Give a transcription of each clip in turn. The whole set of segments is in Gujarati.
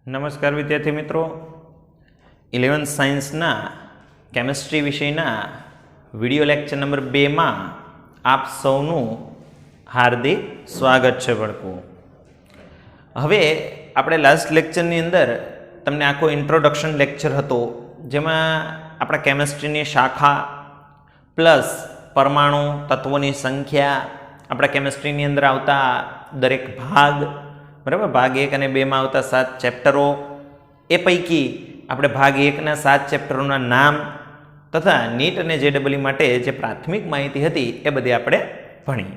નમસ્કાર વિદ્યાર્થી મિત્રો, 11th સાયન્સના કેમિસ્ટ્રી વિષયના વિડિયો લેક્ચર નંબર 2માં આપ સૌનું હાર્દિક સ્વાગત છે. બાળકો, હવે આપણે લાસ્ટ લેક્ચરની અંદર તમને આખો ઇન્ટ્રોડક્શન લેક્ચર હતો, જેમાં આપણા કેમિસ્ટ્રીની શાખા પ્લસ પરમાણુ તત્વોની સંખ્યા, આપણા કેમિસ્ટ્રીની અંદર આવતા દરેક ભાગ, બરાબર, ભાગ 1 અને 2માં આવતા 7 ચેપ્ટરો, એ પૈકી આપણે ભાગ 1ના 7 ચેપ્ટરોના નામ તથા નીટ અને JEE માટે જે પ્રાથમિક માહિતી હતી એ બધી આપણે ભણી.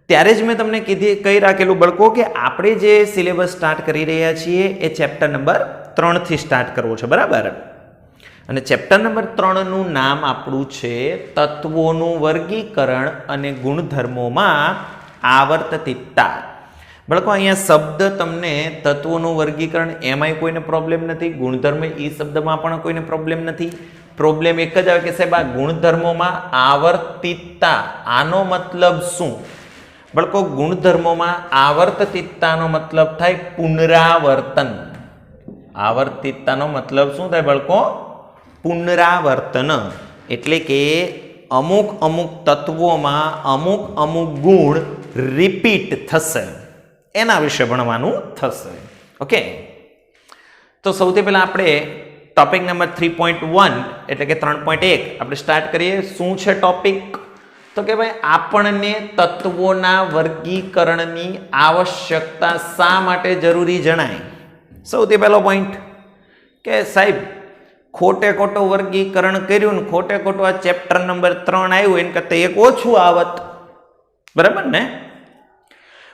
ત્યારે જ મેં તમને કહી રાખેલું બાળકો કે આપણે જે સિલેબસ સ્ટાર્ટ કરી રહ્યા છીએ એ ચેપ્ટર નંબર 3થી સ્ટાર્ટ કરવો છે, બરાબર. અને ચેપ્ટર નંબર 3નું નામ આપણું છે તત્વોનું વર્ગીકરણ અને ગુણધર્મોમાં આવર્તતીતતા. બાળકો, અહીંયા શબ્દ તમને તત્વોનું વર્ગીકરણ એમાંય કોઈને પ્રોબ્લેમ નથી, ગુણધર્મ એ શબ્દમાં પણ કોઈને પ્રોબ્લેમ નથી. પ્રોબ્લેમ એક જ આવે કે સાહેબ આ ગુણધર્મોમાં આવર્તિતતા, આનો મતલબ શું? બાળકો, ગુણધર્મોમાં આવર્તતીતતાનો મતલબ થાય પુનરાવર્તન. આવર્તિતતાનો મતલબ શું થાય બાળકો? પુનરાવર્તન. એટલે કે અમુક અમુક તત્વોમાં અમુક અમુક ગુણ રિપીટ થશે, એના વિશે ભણવાનું થશે. ઓકે, તો સૌથી પહેલા આપણે ટોપિક નંબર 3.1 એટલે કે 3.1 આપણે સ્ટાર્ટ કરીએ. શું છે ટોપિક? તો કે ભાઈ, આપણને તત્વોના વર્ગીકરણની આવશ્યકતા શા માટે જરૂરી જણાય? સૌથી પહેલો પોઈન્ટ કે સાહેબ ખોટે ખોટું વર્ગીકરણ કર્યું ને ખોટે ખોટું આ ચેપ્ટર નંબર 3 આવ્યું એને કરતાં એક ઓછું આવત, બરાબર ને?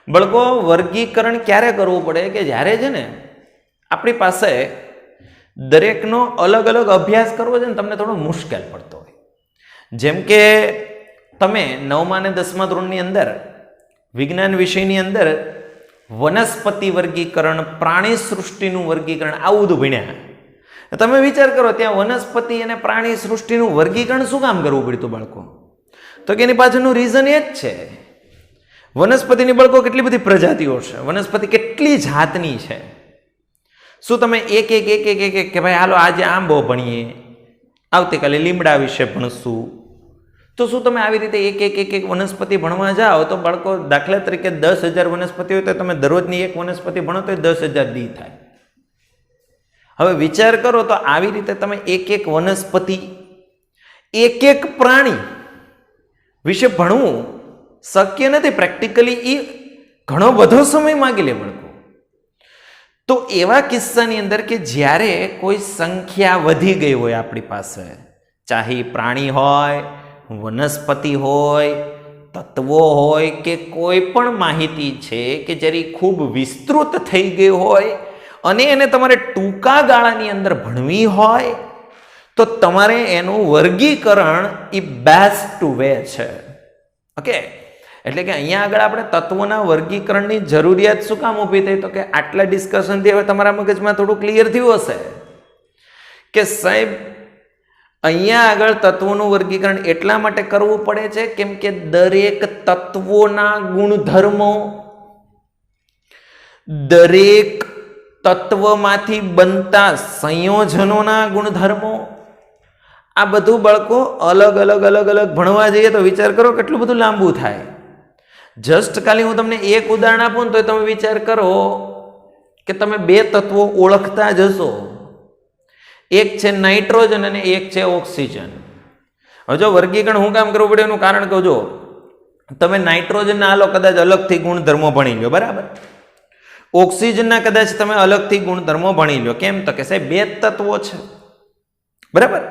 બાળકો, વર્ગીકરણ ક્યારે કરવું પડે કે જ્યારે છે ને આપણી પાસે દરેકનો અલગ અલગ અભ્યાસ કરવો છે ને તમને થોડો મુશ્કેલ પડતો હોય. જેમ કે તમે 9મા અને 10મા ધોરણની અંદર વિજ્ઞાન વિષયની અંદર વનસ્પતિ વર્ગીકરણ, પ્રાણી સૃષ્ટિનું વર્ગીકરણ, આવું બધું ભણ્યા. તમે વિચાર કરો, ત્યાં વનસ્પતિ અને પ્રાણી સૃષ્ટિનું વર્ગીકરણ શું કામ કરવું પડ્યું બાળકો? તો કે એની પાછળનું રીઝન એ જ છે. વનસ્પતિની બાળકો કેટલી બધી પ્રજાતિઓ છે, વનસ્પતિ કેટલી જાતની છે. શું તમે એક એક એક એક એક કે ભાઈ હાલો આજે આંબો ભણીએ, આવતીકાલે લીમડા વિશે ભણશું, તો શું તમે આવી રીતે એક એક એક એક વનસ્પતિ ભણવા જાઓ તો બાળકો દાખલા તરીકે 10,000 વનસ્પતિ હોય તો તમે દરરોજની એક વનસ્પતિ ભણો તો 10,000 દી થાય. હવે વિચાર કરો તો આવી રીતે તમે એક એક વનસ્પતિ, એક એક પ્રાણી વિશે ભણવું શક્ય નથી. પ્રેક્ટિકલી એ ઘણો બધો સમય માગી લે બાળકો. તો એવા કિસ્સાની અંદર કે જ્યારે કોઈ સંખ્યા વધી ગઈ હોય આપણી પાસે, ચાહે પ્રાણી હોય, વનસ્પતિ હોય, તત્વો હોય કે કોઈ પણ માહિતી છે કે જ્યારે ખૂબ વિસ્તૃત થઈ ગઈ હોય અને એને તમારે ટૂંકા ગાળાની અંદર ભણવી હોય તો તમારે એનું વર્ગીકરણ એ બેસ્ટ વે છે. ઓકે, એટલે કે અહીંયા આગળ આપણે તત્વોના વર્ગીકરણની જરૂરિયાત શું કામ ઊભી થઈ? તો કે આટલા ડિસ્કશનથી હવે તમારા મગજમાં થોડું ક્લિયર થયું હશે કે સાહેબ અહીંયા આગળ તત્વોનું વર્ગીકરણ એટલા માટે કરવું પડે છે કેમ કે દરેક તત્વોના ગુણધર્મો, દરેક તત્વમાંથી બનતા સંયોજનોના ગુણધર્મો, આ બધું બાળકો અલગ અલગ અલગ અલગ ભણવા જઈએ તો વિચાર કરો કેટલું બધું લાંબુ થાય. જસ્ટ ખાલી હું તમને એક ઉદાહરણ આપું ને તો તમે વિચાર કરો કે તમે 2 તત્વો ઓળખતા જશો. એક છે નાઇટ્રોજન અને એક છે ઓક્સિજન. હવે જો વર્ગીકરણ હું કામ કરવું પડે એનું કારણ કહું. જો તમે નાઇટ્રોજનના હાલો કદાચ અલગથી ગુણધર્મો ભણી લો, બરાબર, ઓક્સિજનના કદાચ તમે અલગથી ગુણધર્મો ભણી લો. કેમ? તો કે સાહેબ 2 તત્વો છે, બરાબર,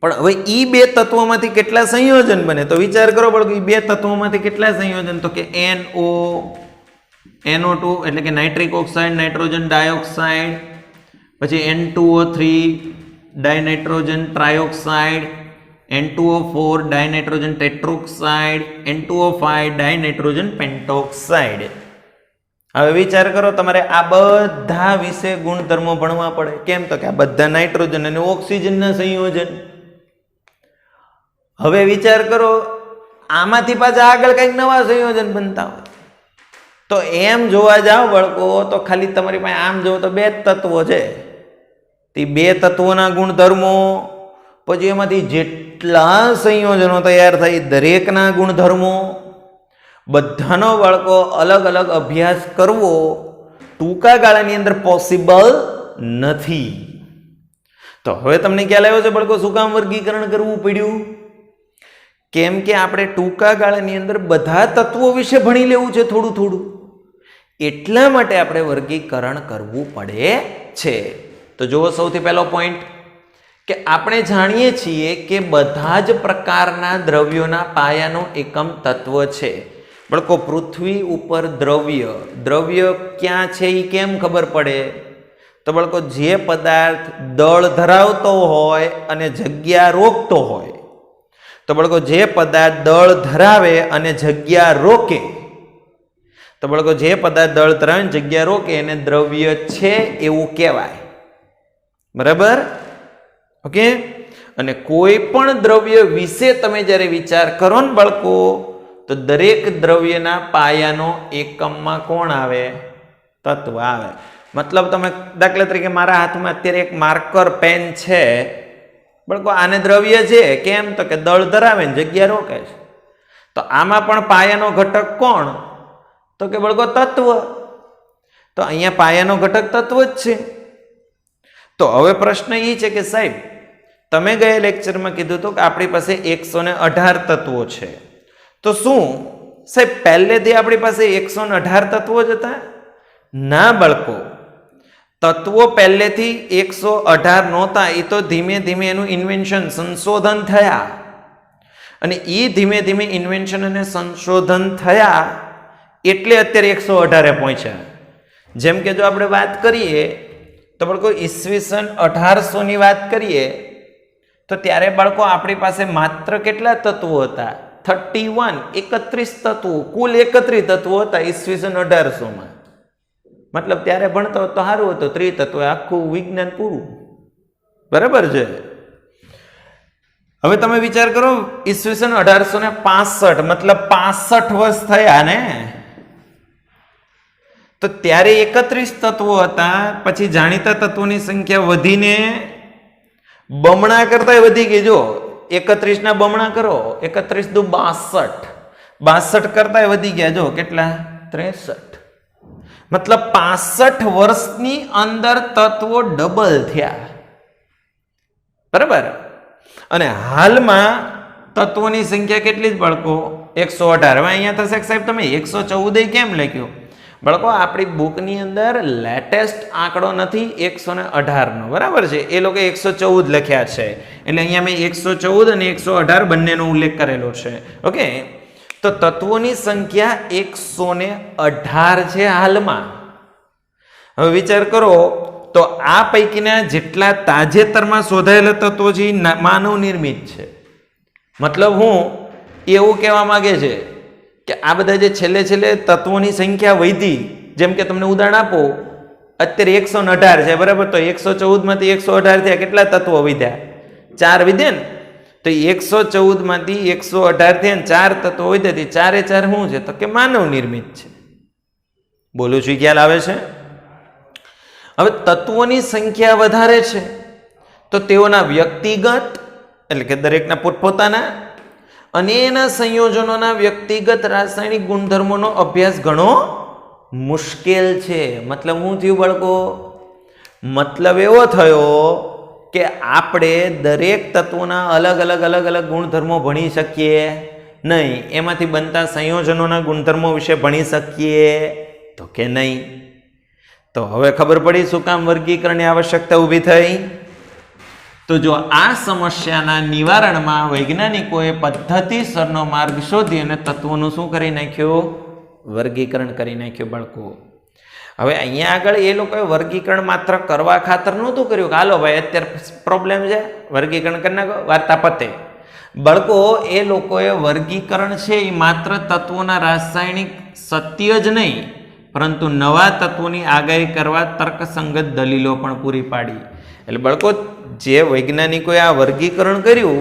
પણ હવે એ 2 તત્વોમાંથી કેટલા સંયોજન બને? તો વિચાર કરો બળકો, એ 2 તત્વોમાંથી કેટલા સંયોજન? તો કે NO2 એટલે કે નાઇટ્રિક ઓક્સાઇડ, નાઇટ્રોજન ડાયોક્સાઇડ, પછી N2O3 ડાયનાઇટ્રોજન ટ્રાયોક્સાઇડ, N2O4 ડાયનાઇટ્રોજન ટેટ્રોક્સાઇડ, N2O5 ડાયનાઇટ્રોજન પેન્ટોક્સાઇડ. હવે વિચાર કરો, તમારે આ બધા વિશે ગુણધર્મો ભણવા પડે. કેમ? તો કે આ બધા નાઇટ્રોજન અને ઓક્સિજનના સંયોજન. હવે વિચાર કરો, આમાંથી પાછા આગળ કંઈક નવા સંયોજન બનતા હોય તો એમ જોવા જાઓ બાળકો તો ખાલી તમારી પાસે આમ જોવો તો બે જ તત્વો છે. તે બે તત્વોના ગુણધર્મો, પછી એમાંથી જેટલા સંયોજનો તૈયાર થાય દરેકના ગુણધર્મો બધાનો બાળકો અલગ અલગ અભ્યાસ કરવો ટૂંકા ગાળાની અંદર પોસિબલ નથી. તો હવે તમને ખ્યાલ આવ્યો છે બાળકો શું કામ વર્ગીકરણ કરવું પડ્યું? કેમ કે આપણે ટૂંકા ગાળાની અંદર બધા તત્વો વિશે ભણી લેવું છે થોડું થોડું, એટલા માટે આપણે વર્ગીકરણ કરવું પડે છે. તો જુઓ સૌથી પહેલો પોઈન્ટ કે આપણે જાણીએ છીએ કે બધા જ પ્રકારના દ્રવ્યોના પાયાનો એકમ તત્વ છે. બાળકો પૃથ્વી ઉપર દ્રવ્ય ક્યાં છે એ કેમ ખબર પડે? તો બાળકો જે પદાર્થ દળ ધરાવતો હોય અને જગ્યા રોકતો હોય, તો બાળકો જે પદાર્થ દળ ધરાવે અને જગ્યા રોકે, તો બાળકો જે પદાર્થ દળ ધરાવે જગ્યા રોકે એને દ્રવ્ય છે એવું કહેવાય. બરાબર? ઓકે. અને કોઈ પણ દ્રવ્ય વિશે તમે જ્યારે વિચાર કરો ને બાળકો, તો દરેક દ્રવ્યના પાયાનો એકમમાં કોણ આવે? તત્વ આવે. મતલબ તમે દાખલા તરીકે મારા હાથમાં અત્યારે એક માર્કર પેન છે બાળકો, આને દ્રવ્ય છે કેમ? તો કે દળ ધરાવે ને જગ્યા રોકે છે. તો આમાં પણ પાયાનો ઘટક કોણ? તો કે બાળકો તત્વ. તો અહીંયા પાયાનો ઘટક તત્વ જ છે. તો હવે પ્રશ્ન એ છે કે સાહેબ તમે ગયા લેક્ચરમાં કીધું હતું કે આપણી પાસે 118 તત્વો છે. તો શું સાહેબ પહેલેથી આપણી પાસે 118 તત્વો જ હતા? ના બાળકો, તત્વો પહેલેથી 118 નહોતા. એ તો ધીમે ધીમે એનું ઇન્વેન્શન સંશોધન થયા, અને એ ધીમે ધીમે ઇન્વેન્શન અને સંશોધન થયા એટલે અત્યારે 118 પહોંચ્યા. જેમ કે જો આપણે વાત કરીએ તો બાળકો ઈસવીસન 1800 ની વાત કરીએ તો ત્યારે બાળકો આપણી પાસે માત્ર કેટલા તત્વો હતા? 31 તત્વો, કુલ 31 તત્વો હતા ઈસવીસન 1800 મતલબ ત્યારે ભણતો તો સારું હતું, ત્રિતત્વ આખું વિજ્ઞાન પૂરું. બરાબર છે? હવે તમે વિચાર કરો ઈસવીસન 1865 મતલબ 65 વર્ષ થયા ને, તો ત્યારે 31 તત્વો હતા. પછી જાણીતા તત્વોની સંખ્યા વધીને બમણા કરતા વધી ગઈ. જો 31 ના બમણા કરો, 31 દુ 62, 62 કરતા વધી ગયા. જો કેટલા? 63. મતલબ 65 વર્ષની અંદર તત્વો ડબલ થયા. બરાબર? અને હાલમાં તત્વોની સંખ્યા કેટલી જ બાળકો? 118. હવે અહીંયા થશે સાહેબ તમે 114 કેમ લખ્યું? બાળકો આપણી બુકની અંદર લેટેસ્ટ આંકડો નથી 118 નો. બરાબર છે? એ લોકો 114 લખ્યા છે, એટલે અહીંયા મેં 114 અને 118 બંનેનો ઉલ્લેખ કરેલો છે. ઓકે. તો તત્વોની સંખ્યા 118 છે હાલમાં. હવે વિચાર કરો તો આ પૈકીના જેટલા તાજેતરમાં શોધાયેલા તત્વો છે માનવ નિર્મિત છે. મતલબ હું એવું કહેવા માંગે છે કે આ બધા જે છેલ્લે તત્વોની સંખ્યા વધી, જેમ કે તમને ઉદાહરણ આપો, અત્યારે 118 છે. બરાબર? તો 114 માંથી 118 થયા, કેટલા તત્વો વધ્યા? 4 વધ્યા ને. તો 114 માંથી 118 થયા, 4 તત્વો વધ્યા. 4 એ 4 શું છે? તો કે માનવ નિર્મિત છે. બોલું છું, ખ્યાલ આવે છે? હવે તત્વોની સંખ્યા વધારે છે તો તેઓના વ્યક્તિગત એટલે કે દરેકના પોતપોતાના અને એના સંયોજનોના વ્યક્તિગત રાસાયણિક ગુણધર્મોનો અભ્યાસ ઘણો મુશ્કેલ છે. મતલબ શું થયું બાળકો? મતલબ એવો થયો કે આપણે દરેક તત્વોના અલગ અલગ ગુણધર્મો ભણી શકીએ નહીં. એમાંથી બનતા સંયોજનોના ગુણધર્મો વિશે ભણી શકીએ તો કે નહીં. તો હવે ખબર પડી શું કામ વર્ગીકરણની આવશ્યકતા ઊભી થઈ. તો જો આ સમસ્યાના નિવારણમાં વૈજ્ઞાનિકોએ પદ્ધતિસરનો માર્ગ શોધી અને તત્વોનું શું કરી નાખ્યું? વર્ગીકરણ કરી નાખ્યું બાળકો. હવે અહીંયા આગળ એ લોકોએ વર્ગીકરણ માત્ર કરવા ખાતર નહોતું કર્યું કે હાલો ભાઈ અત્યારે પ્રોબ્લેમ છે વર્ગીકરણ કરી નાખો, વાર્તા પતે. બાળકો એ લોકોએ વર્ગીકરણ છે એ માત્ર તત્વોના રાસાયણિક સત્ય જ નહીં પરંતુ નવા તત્વોની આગાહી કરવા તર્કસંગત દલીલો પણ પૂરી પાડી. એટલે બાળકો જે વૈજ્ઞાનિકોએ આ વર્ગીકરણ કર્યું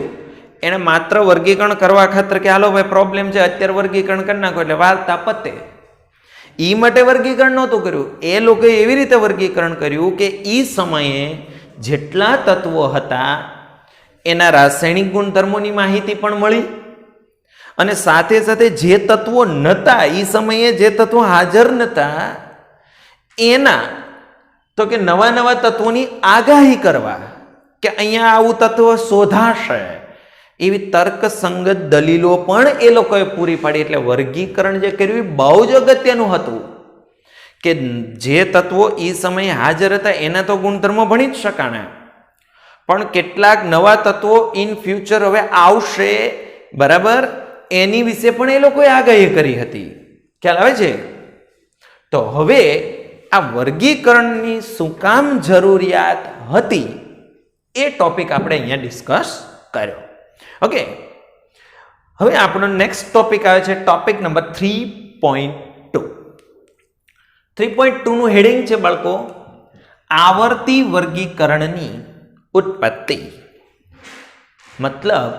એણે માત્ર વર્ગીકરણ કરવા ખાતર કે હાલો ભાઈ પ્રોબ્લેમ છે અત્યારે વર્ગીકરણ કરી નાખો એટલે વાર્તા પતે, એ માટે વર્ગીકરણ નહોતું કર્યું. એ લોકોએ એવી રીતે વર્ગીકરણ કર્યું કે એ સમયે જેટલા તત્વો હતા એના રાસાયણિક ગુણધર્મોની માહિતી પણ મળી, અને સાથે સાથે જે તત્વો નહોતા એ સમયે, જે તત્વો હાજર નહોતા એના તો કે નવા નવા તત્વોની આગાહી કરવા કે અહીંયા આવું તત્વ શોધાશે, એવી તર્કસંગત દલીલો પણ એ લોકોએ પૂરી પાડી. એટલે વર્ગીકરણ જે કર્યું એ બહુ જ અગત્યનું હતું કે જે તત્વો એ સમયે હાજર હતા એના તો ગુણધર્મો ભણી જ શકાણે, પણ કેટલાક નવા તત્વો ઇન ફ્યુચર હવે આવશે, બરાબર, એની વિશે પણ એ લોકોએ આગાહી કરી હતી. ખ્યાલ આવે છે? તો હવે આ વર્ગીકરણની શું કામ જરૂરિયાત હતી એ ટોપિક આપણે અહીંયા ડિસ્કસ કર્યો. ઓકે, હવે આપણો નેક્સ્ટ ટોપિક આવે છે ટોપિક નંબર 3.2. 3.2 નું હેડિંગ છે બાળકો, આવર્તી વર્ગીકરણની ઉત્પત્તિ. મતલબ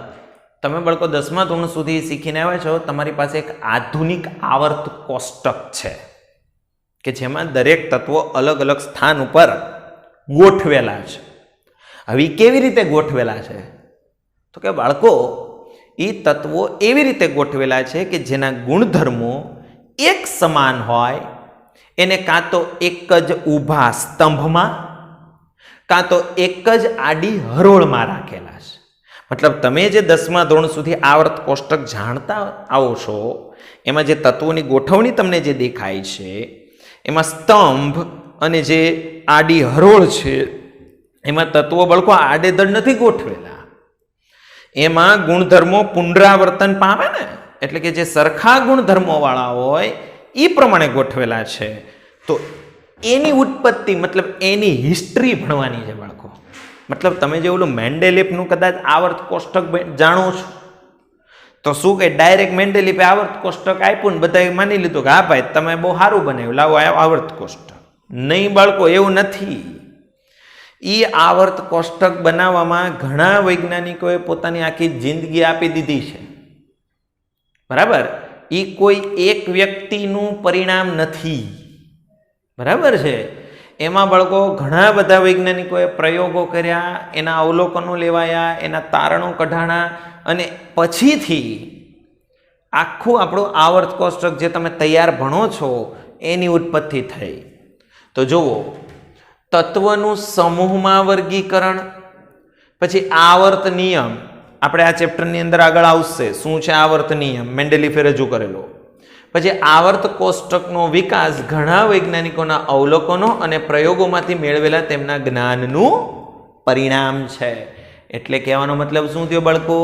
તમે બાળકો 10મા ધોરણ સુધી શીખીને આવ્યા છો, તમારી પાસે એક આધુનિક આવર્ત કોષ્ટક છે કે જેમાં દરેક તત્વો અલગ અલગ સ્થાન ઉપર ગોઠવેલા છે. હવે કેવી રીતે ગોઠવેલા છે? તો કે બાળકો એ તત્વો એવી રીતે ગોઠવેલા છે કે જેના ગુણધર્મો એક સમાન હોય, એને કાં તો એક જ ઊભા સ્તંભમાં કાં તો એક જ આડી હરોળમાં રાખેલા છે. મતલબ તમે જે 10મા ધોરણ સુધી આવર્ત કોષ્ટક જાણતા આવો છો, એમાં જે તત્વોની ગોઠવણી તમને જે દેખાય છે એમાં સ્તંભ અને જે આડી હરોળ છે એમાં તત્વો બાળકો આડેધડ નથી ગોઠવેલા. એમાં ગુણધર્મો પુનરાવર્તન પામે ને, એટલે કે જે સરખા ગુણધર્મો વાળા હોય એ પ્રમાણે ગોઠવેલા છે. તો એની ઉત્પત્તિ મતલબ એની હિસ્ટ્રી ભણવાની છે બાળકો. મતલબ તમે જે ઓલું મેન્ડેલિફનું કદાચ આવર્ત કોષ્ટક જાણો છો તો શું કે ડાયરેક્ટ મેન્ડેલિફે આવર્ત કોષ્ટક આપ્યું ને બધાએ માની લીધું કે હા ભાઈ તમે બહુ સારું બનાવ્યું, લાવો આવર્ત કોષ્ટક. નહીં બાળકો, એવું નથી. એ આવર્ત કોષ્ટક બનાવવામાં ઘણા વૈજ્ઞાનિકોએ પોતાની આખી જિંદગી આપી દીધી છે, બરાબર. એ કોઈ એક વ્યક્તિનું પરિણામ નથી, બરાબર છે. એમાં બાળકો ઘણા બધા વૈજ્ઞાનિકોએ પ્રયોગો કર્યા, એના અવલોકનો લેવાયા, એના તારણો કઢાણા, અને પછીથી આખું આપણું આવર્ત કોષ્ટક જે તમે તૈયાર ભણો છો એની ઉત્પત્તિ થઈ. તો જુઓ, તત્વનું સમૂહમાં વર્ગીકરણ, પછી આવર્ત નિયમ, આપણે આ ચેપ્ટરની અંદર આગળ આવશે શું છે આવર્ત નિયમ, મેન્ડેલિફે રજૂ કરેલો. પછી આવર્ત કોષ્ટકનો વિકાસ ઘણા વૈજ્ઞાનિકોના અવલોકનો અને પ્રયોગોમાંથી મેળવેલા તેમના જ્ઞાનનું પરિણામ છે. એટલે કહેવાનો મતલબ શું થયો બાળકો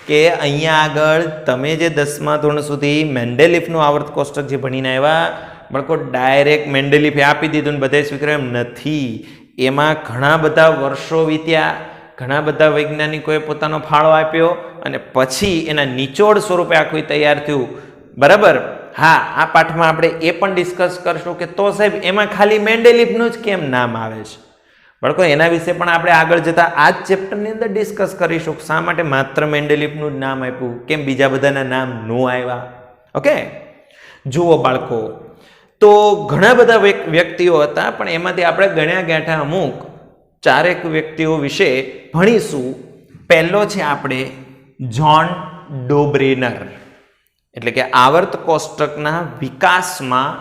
કે અહીંયા આગળ તમે જે 10મા ધોરણ સુધી મેન્ડેલિફનું આવર્ત કોષ્ટક જે ભણીને આવ્યા બાળકો, ડાયરેક્ટ મેન્ડેલિફે આપી દીધું ને બધે સ્વીકાર્યું એમ નથી. એમાં ઘણા બધા વર્ષો વીત્યા, ઘણા બધા વૈજ્ઞાનિકોએ પોતાનો ફાળો આપ્યો અને પછી એના નિચોડ સ્વરૂપે આખું તૈયાર થયું, બરાબર. હા, આ પાઠમાં આપણે એ પણ ડિસ્કસ કરશું કે તો સાહેબ એમાં ખાલી મેન્ડેલિફનું જ કેમ નામ આવે છે બાળકો. એના વિશે પણ આપણે આગળ જતા આ જ ચેપ્ટરની અંદર ડિસ્કસ કરીશું. શા માટે માત્ર મેન્ડેલિફનું જ નામ આપ્યું, કેમ બીજા બધાના નામ ન આવ્યા? ઓકે, જુઓ બાળકો, તો ઘણા બધા વ્યક્તિઓ હતા, પણ એમાંથી આપણે ગણ્યા ગાંઠા અમુક 4 વ્યક્તિઓ વિશે ભણીશું. પહેલો છે આપણે જ્હોન ડોબ્રેનર, એટલે કે આવર્ત કોષ્ટકના વિકાસમાં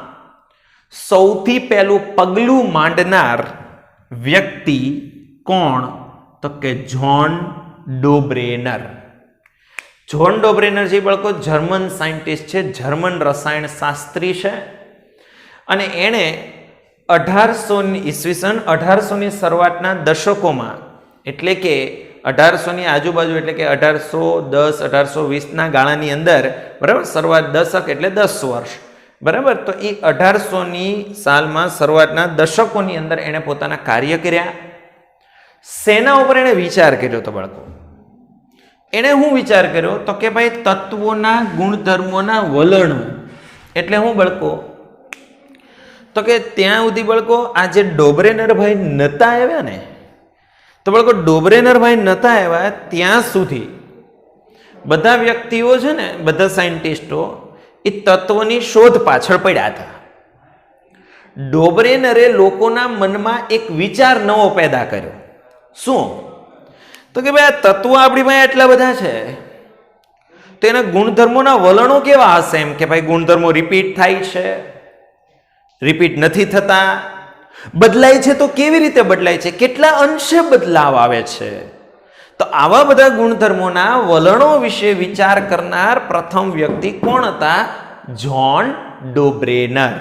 સૌથી પહેલું પગલું માંડનાર વ્યક્તિ કોણ? તો કે જ્હોન ડોબ્રેનર. જ્હોન ડોબ્રેનર જે બાળકો જર્મન સાયન્ટિસ્ટ છે, જર્મન રસાયણ શાસ્ત્રી છે, અને એણે 1800ની શરૂઆતના દશકોમાં, એટલે કે 1800ની આજુબાજુ, એટલે કે 1810 1820ના ગાળાની અંદર, બરાબર, શરૂઆત દશક એટલે 10 વર્ષ, બરાબર. તો એ 1800ની સાલમાં શરૂઆતના દશકોની અંદર એણે પોતાના કાર્ય કર્યા. શેના ઉપર એણે વિચાર કર્યો તો બાળકો? એણે શું વિચાર કર્યો તો કે ભાઈ તત્વોના ગુણધર્મોના વલણો. એટલે હું બાળકો તો કે ત્યાં સુધી બાળકો આ જે ડોબ્રેનર ભાઈ નતા આવ્યા ને, તો બાળકો ડોબ્રેનર ભાઈ નતા આવ્યા ત્યાં સુધી બધા વ્યક્તિઓ છે ને, બધા સાયન્ટિસ્ટો એ તત્વની શોધ પાછળ પડ્યા હતા. ડોબ્રેનરે લોકોના મનમાં એક વિચાર નવો પેદા કર્યો. શું? તો કે ભાઈ આ તત્વો આપણી પાસે એટલા બધા છે, તો એના ગુણધર્મોના વલણો કેવા હશે? એમ કે ભાઈ ગુણધર્મો રિપીટ થાય છે, રિપીટ નથી થતા, બદલાય છે તો કેવી રીતે બદલાય છે, કેટલા અંશે બદલાવ આવે છે. તો આવા બધા ગુણધર્મોના વલણો વિશે વિચાર કરનાર પ્રથમ વ્યક્તિ કોણ હતા? જ્હોન ડોબ્રેનર.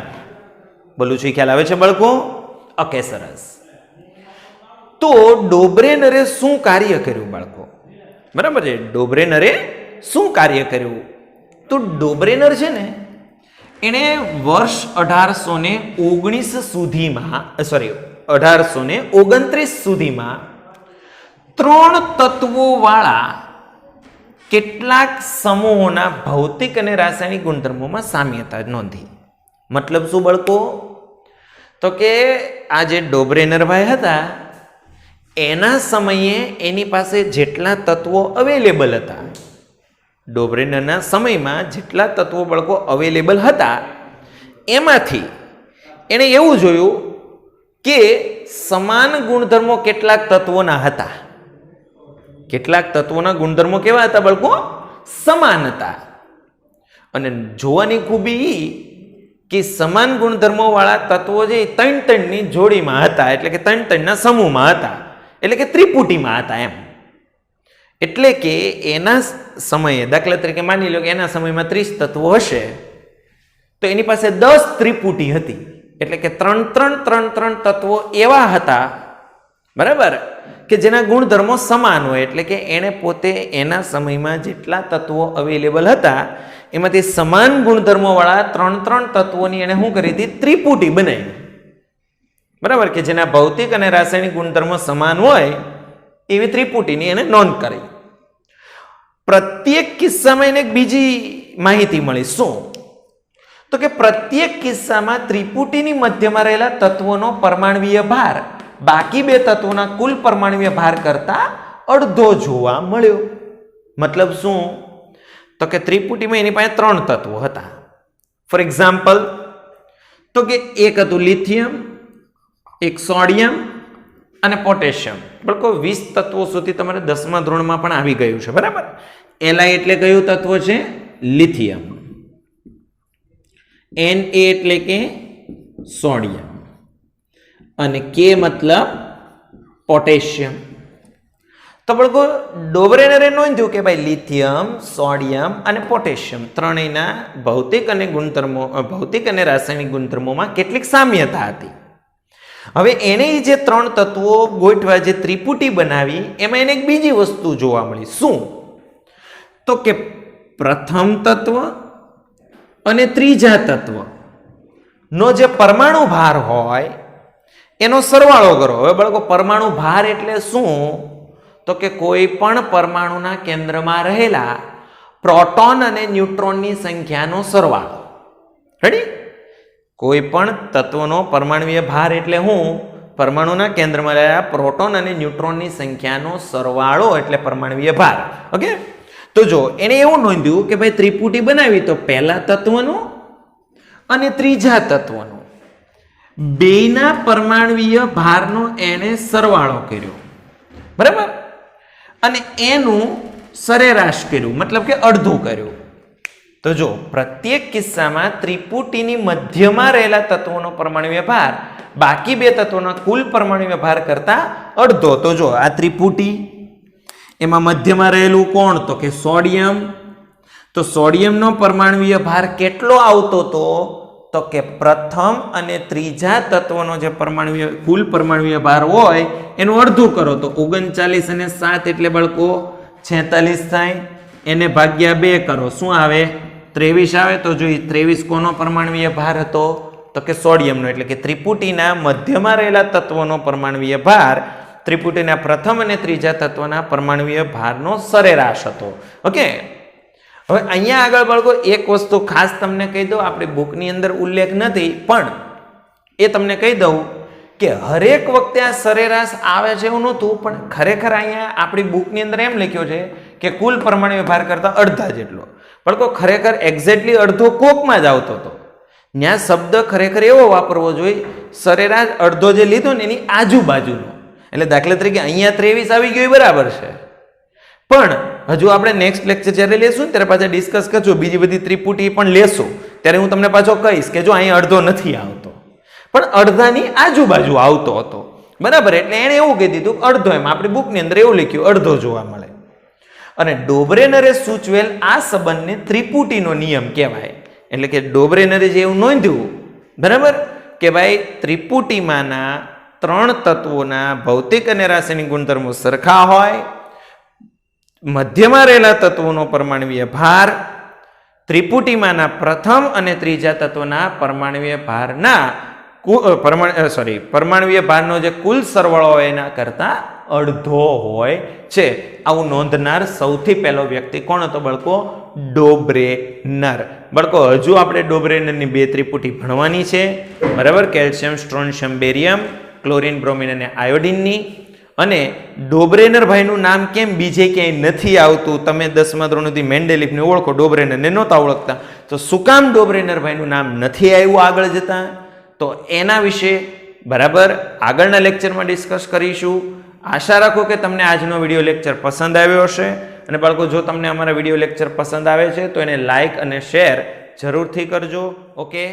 બોલું છું, ખ્યાલ આવે છે બાળકો? ઓકે, સરસ. તો ડોબ્રેનરે શું કાર્ય કર્યું બાળકો? બરાબર છે, ડોબ્રેનરે શું કાર્ય કર્યું? તો ડોબ્રેનર છે ને, એણે વર્ષ 1829 સુધીમાં 3 તત્વો વાળા કેટલાક સમૂહોના ભૌતિક અને રાસાયણિક ગુણધર્મોમાં સામ્યતા નોંધી. મતલબ શું બાળકો? તો કે આ જે ડોબ્રેનર ભાઈ હતા એના સમયે એની પાસે જેટલા તત્વો અવેલેબલ હતા, ડોબ્રેનરના સમયમાં જેટલા તત્વો બાળકો અવેલેબલ હતા એમાંથી એણે એવું જોયું કે સમાન ગુણધર્મો કેટલાક તત્વોના હતા. કેટલાક તત્વોના ગુણધર્મો કેવા હતા બાળકો? સમાન હતા. અને જોવાની ખૂબી એ કે સમાન ગુણધર્મો વાળા તત્વો જે 3 ની જોડીમાં હતા, એટલે કે 3 ના સમૂહમાં હતા, એટલે કે ત્રિપુટીમાં હતા એમ. એટલે કે એના સમયે, દાખલા તરીકે માની લો કે એના સમયમાં 30 તત્વો હશે, તો એની પાસે 10 ત્રિપુટી હતી. એટલે કે 3 તત્વો એવા હતા, બરાબર, કે જેના ગુણધર્મો સમાન હોય. એટલે કે એણે પોતે એના સમયમાં જેટલા તત્વો અવેલેબલ હતા એમાંથી સમાન ગુણધર્મો વાળા 3 તત્વોની એણે શું કરી હતી? ત્રિપુટી બનાવી. બરાબર, કે જેના ભૌતિક અને રાસાયણિક ગુણધર્મો સમાન હોય એવી ત્રિપુટીની એને નોંધ કરી. પ્રત્યેક કિસ્સામાં એને એક બીજી માહિતી મળી. શું? તો કે પ્રત્યેક કિસ્સામાં ત્રિપુટીની મધ્યમાં રહેલા તત્વોનો પરમાણવીય ભાર બાકી 2 તત્વોના કુલ પરમાણવીય ભાર કરતા અડધો જોવા મળ્યો. મતલબ શું? તો કે ત્રિપુટીમાં એની પાસે 3 તત્વો હતા. ફોર એક્ઝામ્પલ, તો કે એક હતું લિથિયમ, એક સોડિયમ અને પોટેશિયમ. બાળકો 20 તત્વો સુધી તમારે 10મા ધોરણમાં પણ આવી ગયું છે, બરાબર. Li એટલે કયું તત્વ છે? લિથિયમ. Na એટલે કે સોડિયમ અને K મતલબ પોટેશિયમ. તો બાળકો ડોબ્રેનરે નોંધ્યું કે ભાઈ લિથિયમ, સોડિયમ અને પોટેશિયમ ત્રણેયના ભૌતિક અને રાસાયણિક ગુણધર્મોમાં કેટલીક સામ્યતા હતી. હવે એને જે 3 તત્વો ગોઠવા, જે ત્રિપુટી બનાવી, એમાં એને એક બીજી વસ્તુ જોવા મળી. શું? તો કે પ્રથમ તત્વ અને ત્રીજા તત્વ નો જે પરમાણુ ભાર હોય એનો સરવાળો કરો. હવે બાળકો પરમાણુ ભાર એટલે શું? તો કે કોઈ પણ પરમાણુના કેન્દ્રમાં રહેલા પ્રોટોન અને ન્યુટ્રોનની સંખ્યાનો સરવાળો. રેડી? કોઈ પણ તત્વનો પરમાણુય ભાર એટલે હું? પરમાણુના કેન્દ્રમાં રહેલા પ્રોટોન અને ન્યુટ્રોનની સંખ્યાનો સરવાળો એટલે પરમાણુય ભાર. ઓકે, તો જો એને એવું નોંધ્યું કે ભાઈ ત્રિપુટી બનાવી તો પહેલા તત્વનો અને ત્રીજા તત્વનો બેના પરમાણુય ભારનો એને સરવાળો કર્યો, બરાબર, અને એનું સરેરાશ કર્યું, મતલબ કે અડધું કર્યું. તો જો પ્રત્યેક કિસ્સામાં ત્રિપુટીની મધ્યમાં રહેલા તત્વોનો પરમાણુય ભાર બાકી 2 તત્વોના કુલ પરમાણુય ભાર કરતા અડધો. તો જો આ ત્રિપુટી, એમાં મધ્યમાં રહેલું કોણ? તો કે સોડિયમ. તો સોડિયમનો પરમાણુય ભાર કેટલો આવતો હતો? તો કે પ્રથમ અને ત્રીજા તત્વનો જે કુલ પરમાણુય ભાર હોય એનું અડધું કરો તો 39 અને 7 એટલે બાળકો 46 થાય. એને ભાગ્યા 2 કરો, શું આવે? 23 આવે. તો જો 23 કોનો પરમાણુય ભાર હતો? તો કે સોડિયમનો. એટલે કે ત્રિપુટીના મધ્યમાં રહેલા તત્વોનો પરમાણુય ભાર ત્રિપુટીના પ્રથમ અને ત્રીજા તત્વના પરમાણુય ભારનો સરેરાશ હતો. ઓકે, હવે અહીંયા આગળ બાળકો એક વસ્તુ ખાસ તમને કહી દઉં, આપણી બુકની અંદર ઉલ્લેખ નથી પણ એ તમને કહી દઉં કે હરેક વખતે આ સરેરાશ આવે છે એવું નહોતું, પણ ખરેખર અહીંયા આપણી બુકની અંદર એમ લખ્યો છે કે કુલ પરમાણુય ભાર કરતા અડધા જેટલો. બાળકો ખરેખર એક્ઝેક્ટલી અડધો કોકમાં જ આવતો હતો. ત્યાં શબ્દ ખરેખર એવો વાપરવો જોઈએ સરેરાશ અડધો જે લીધો ને એની આજુબાજુનો. એટલે દાખલા તરીકે અહીંયા 23 આવી ગયો એ બરાબર છે, પણ હજુ આપણે નેક્સ્ટ લેક્ચર જ્યારે લેશું ને ત્યારે પાછા ડિસ્કસ કરશું, બીજી બધી ત્રિપુટી પણ લેશું ત્યારે હું તમને પાછો કહીશ કે જો અહીં અડધો નથી આવતો પણ અડધાની આજુબાજુ આવતો હતો, બરાબર. એટલે એણે એવું કહી દીધું અડધો, એમ આપણી બુકની અંદર એવું લખ્યું અડધો જોવા મળે. અને ડોબ્રેનરે સૂચવેલ આ સંબંધને ત્રિપુટીનો નિયમ કહેવાય. એટલે કે ડોબ્રેનરે જે એવું નોંધ્યું, બરાબર, કે ભાઈ ત્રિપુટીમાંના 3 તત્વોના ભૌતિક અને રાસાયણિક ગુણધર્મો સરખા હોય, મધ્યમાં રહેલા તત્વોનો પરમાણુય ભાર ત્રિપુટીમાંના પ્રથમ અને ત્રીજા તત્વના પરમાણુય ભારના પરમાણુય ભારનો જે કુલ સરવાળો હોય એના કરતા અડધો હોય છે. આવું નોંધનાર સૌથી પહેલો વ્યક્તિ કોણ હતો બળકો? ડોબ્રેનર. બળકો હજુ આપણે ડોબ્રેનરની 2 ત્રિપુટી ભણવાની છે, બરાબર, કેલ્શિયમ, સ્ટ્રોન્શિયમ, બેરિયમ, ક્લોરીન, બ્રોમિન અને આયોડિનની. અને ડોબ્રેનર ભાઈનું નામ કેમ બીજે ક્યાંય નથી આવતું? તમે 10મા ધોરણથી મેન્ડેલિફને ઓળખો, ડોબ્રેનરને નહોતા ઓળખતા, તો શું કામ ડોબ્રેનર ભાઈનું નામ નથી આવ્યું આગળ જતા? તો એના વિશે બરાબર આગળના લેક્ચરમાં ડિસ્કસ કરીશું. આશા રાખો કે તમને આજનો વિડીયો લેક્ચર પસંદ આવ્યો હશે. અને બાળકો, જો તમને અમારા વિડીયો લેક્ચર પસંદ આવે છે તો એને લાઈક અને શેર જરૂરથી કરજો. ઓકે.